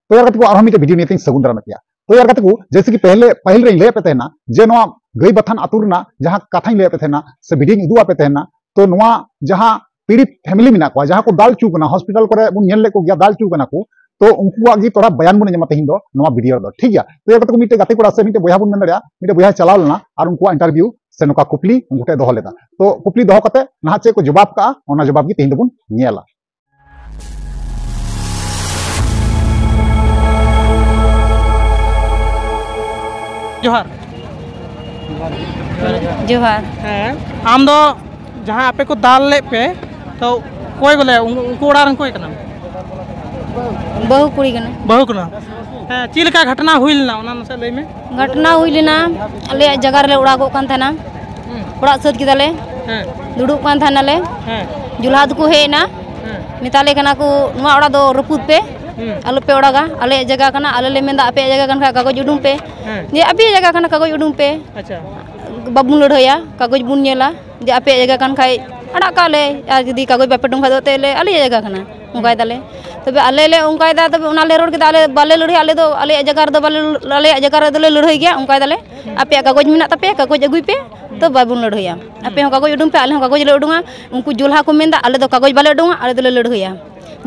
तो यार कते को आरो मिटे वीडियो नेते सगुन दाराम पेया तो यार कते को जैसे कि पहले रे ले पे तेना जे नोआ गई बथान आतुरना जहां कथा ले पे तेना से वीडियो उदुआ पे तेना तो नोआ जहां पीड़ित फैमिली मिना को जहां को दाल चू कना हॉस्पिटल करे बुन नेल ले को गया दाल चू कना को तो उनकुआ गी थोड़ा बयान बुन जमा तेहिन दो नोआ वीडियो दो ठीक गया तो यार कते को मिटे गाते कोड़ा से मिटे बोया बुन मेन दरिया मिटे बोया चलाव लेना और उनकुआ इंटरव्यू से नोका कुपली उनकुटे दोहो लेदा तो कुपली दोहो कते नहा चे को जवाब का ओना जवाब गी तेहिन दबुन नेला जोहार जोहार आम दो जहाँ आपे को दाल ले पे तो कोई बोले उनको उड़ारन कोई कना बहु कुड़ी कना बहु कना चील का घटना हुई ना ओना नसे लई में घटना हुई लेना अले जगह रे उड़ा गो कान थाना उड़ा सद किदाले दुड़ुब कान थाना ले जुलहाद को हे ना मिताले कना को नुआ उड़ा दो रपुद पे आलो पे उड़ागा आले जगह कना आले ले मेंदा आपे जगह कन कागज उडुम पे जे आपे जगह कना कागज उडुम पे अच्छा बाबुन लड़हया कागज बुन नेला जे आपे जगह कन खाई अड़ा काले यार जदी कागज बापे डुम खादो तेले आले जगह कना उंगाय दाले तबे आले ले उंगाय दा तबे उना ले रोड के आले बाले लड़हय आले दो आले जगह दो बाले आले जगह रे दले लड़हय गया उंगाय दाले आपे कागज मेना तपे कागज अगुई पे तो बाबुन लड़हया आपे हो कागज उडुम पे आले हो कागज ले उडुंगा उनको जुलहा को मेंदा आले दो कागज बाले उडुंगा आले दले लड़हया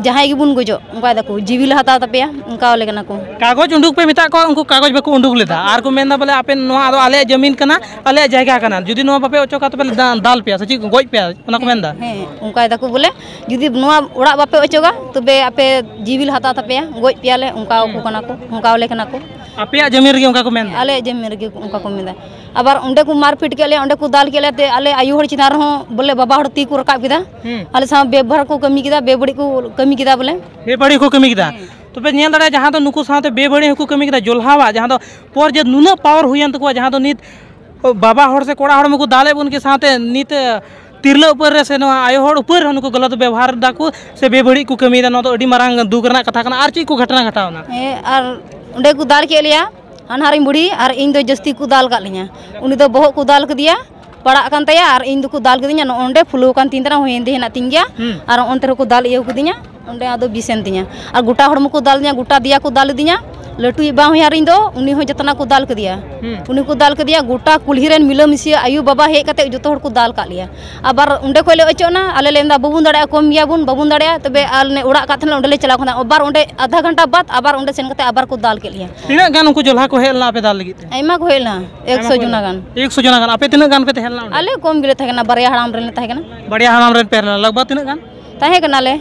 जहां गी बुन गजो उनका दाको जीविल हता तपेया उनका वाले कना को कागज उंडुक पे मिता को उनको कागज बको उंडुक लेदा आर को मेंदा बोले आपे नोआ आदो आले जमीन कना आले जगह कना जुदी नोआ बापे ओचोका तो पहले दाल पे सची गoj पे ओना को मेंदा हे उनका दाको बोले जुदी नोआ उड़ा बापे ओचोगा तबे आपे जीविल हता तपेया गoj पियाले उनका को कना को उनका वाले कना को आपे जमीन रे उनका को मेंदा आले जमीन रे उनका को मेंदा आबार उंडे को मारपीट के ले उंडे को दाल के ले ते आले आयु हर चिनार हो बोले बाबा हर ती को रकाब किदा आले सा बेभर को कमी किदा बेबड़ी को कमी किदा बोले बेबड़ी को कमी किदा तो पे नेल दाड़ा जहां तो नुकु साथे बेबड़ी को कमी किदा जोलहावा जहां तो पर जे नुना पावर हुयन तको जहां तो नित बाबा हर से कोड़ा हर मको दाले बुन के साथे नित तिरला ऊपर रे से नो आयो हर ऊपर हन को गलत व्यवहार दाको से बेबड़ी को कमी दा नो तो अडी मारांग दुख रना कथा कना आर ची को घटना घटावना ए आर उंडे को दाल के लिया अनहारी बुढ़ी और इन दो जस्ती को दाल काट लिया उनी दो बहुत को दाल दिया पड़ा कान तया और इन दो को दाल कदिया ओंडे फुलो कान तीन तरह होइंदे हेना तिंगिया और ओंते को दाल इयो कदिया ओंडे आदो बिसेन तिया और गोटा हड़म को दाल दिया गोटा दिया को दाल दिया लटू बा हुयार इन दो उनी हो जतना को दाल कदिया उनी को दाल कदिया गोटा कुल्ही रेन मिलो मिसिया आयु बाबा हे कते जतो हड़ को दाल का लिया आबार उंडे कोले ओचोना आले लेंदा बाबुन दाड़ा कम गया बुन बाबुन दाड़ा तबे आलने उड़ा काथन उंडे ले चला खना आबार उंडे आधा घंटा बाद आबार उंडे सेन कते आबार को दाल के लिया तिना गान उनको जोलहा को हेलना आपे दाल लगी आइमा को हेलना 100 जुना गान 100 जना गान आपे तिना गान पे हेलना आले कम गिले थाकेना बरिया हराम रेन थाकेना बढ़िया हराम रेन पेरला लगभग तिना गान थाकेना ले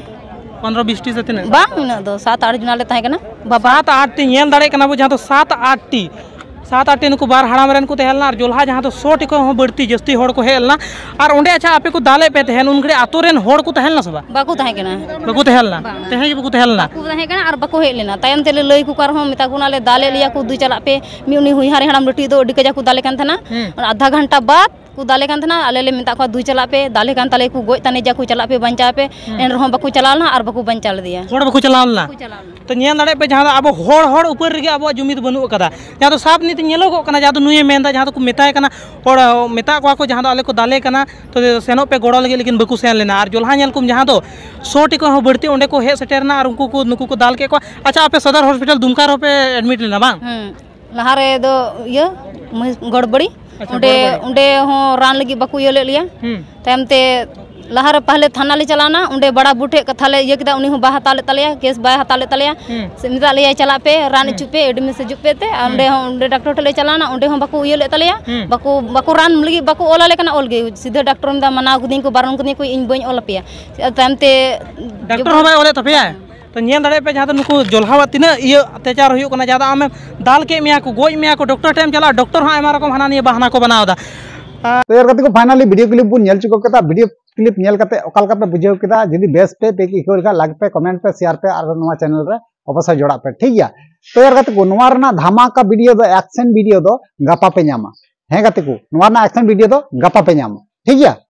15-20 टी से तिना बांग इना दो 7-8 जुना ले थाकेना बाबा 7-8 टी नेल दाड़े कना बो जहां तो 7-8 टी 7-8 टी नुको बार हराम रेन को तेहलना और जोलहा जहां तो 100 टी को हो बढ़ती जस्ती होड़ को हेलना और ओंडे अच्छा आपे को दाले पे तेहन उनखड़े आतो रेन होड़ को तेहलना सबा बाकू थाकेना बको तेहलना तेहे के बको तेहलना बाकू थाकेना और बाकू हेलना तायम तेले लई को कर हो मिता गुना ले दाले लिया को दु चला पे मी उनी हुई हारे हराम लटी दो डिके जा को दाले कान थाना और आधा घंटा बाद को दाले कान थाना आले ले मिता को दु चला पे दाले कान ताले को गोय तने जा को चला पे बंचा पे एन रहो बाकू चलालना और बाकू बंचा ले दिया होड़ बाकू चलालना तो नेल दाड़े पे जहां अब होड़ होड़ ऊपर रे अब जुमिद बनु कदा जहां तो साफ नीति नेलो को कना जहां तो नुये मेंदा जहां तो को मिताय कना और मिता को जहां तो आले को दाले कना तो सेनो पे गोड़ो लगे लेकिन बाकू सेन लेना और जोलहा नेल कुम जहां तो 100 टी को बढ़ती ओंडे को हे सेटेरना और उनको को नुकु को दाल के को अच्छा आपे सदर हॉस्पिटल दुमका रो पे एडमिट लेना बांग लहारे दो ये गड़बड़ी उंडे उंडे हो रान लगी बाकू ये ले लिया तमते लहारे पहले थाना ले चलाना उंडे बड़ा बूठे कथा ले ये किदा उनी हो बा हता ले तलिया केस बा हता ले तलिया मिदा ले चला पे रान चुपे एडमिट से जुपे ते उंडे हो उंडे डॉक्टर ठले चलाना उंडे हो बाकू ये ले तलिया बाकू रान लगी बाकू ओला ले कना ओल गे सीधे डॉक्टर मिदा मना गुदी को बारन गुदी को इन बई ओला पिया तमते डॉक्टर हो बा ओले तपिया तो नेल दाड़े पे जहां तो नुकु जोलहावा तिना ये अत्याचार हुयो कना ज्यादा आमे दाल के मिया को गोय मिया को डॉक्टर टाइम चला डॉक्टर हा आमा रकम हाना निये बहाना को बनावदा तो यार कते को फाइनली वीडियो क्लिप बुन नेल चुको कता वीडियो क्लिप नेल कते ओकाल का पे बुझेव केदा जदी बेस्ट पे की कोरका लाइक पे कमेंट पे शेयर पे और नवा चैनल रे अवश्य जोड़ा पे ठीक गया तो यार कते को नवा रना धमाका वीडियो दो एक्शन वीडियो दो गपा पे न्यामा हे कते को नवा ना एक्शन वीडियो दो गपा पे न्यामा ठीक गया।